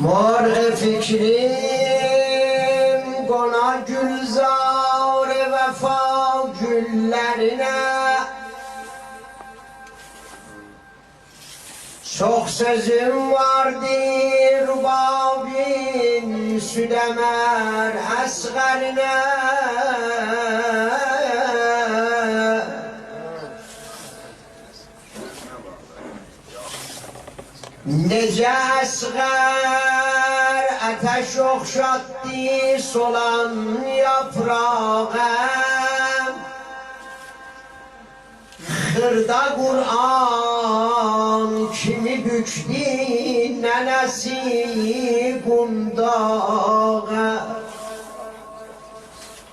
Mor fikrim kona gülzar vefa güllerine, çok sözüm vardır babin südemer asgarine. Nece asgar ateş okşattı solan yaprağa, hırda Kur'an kimi büktü nenesi kundağa.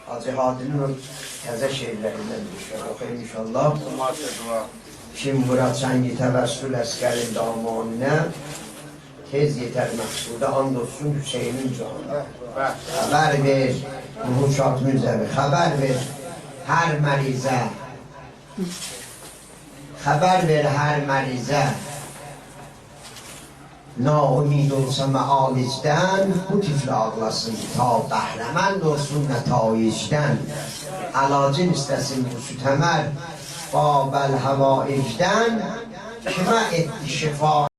Hacı Hadi'nin təzə şeirlerinden düşer okuyayım inşallah. Kim Murat Çengi təvəssül əskərin damanına, tez yeter məqsuda andolsun Hüseynin canına. Xəbər ver Ruhuşat Müzəvi, xəbər ver hər mərizə, xəbər ver hər mərizə. Naumid olsa məalicdən, bu tifli ağlasın ta bəhrəmənd olsun nətayicdən. Əlacın istəsin bu sütəmər Babel havaicdən, kime etti şifa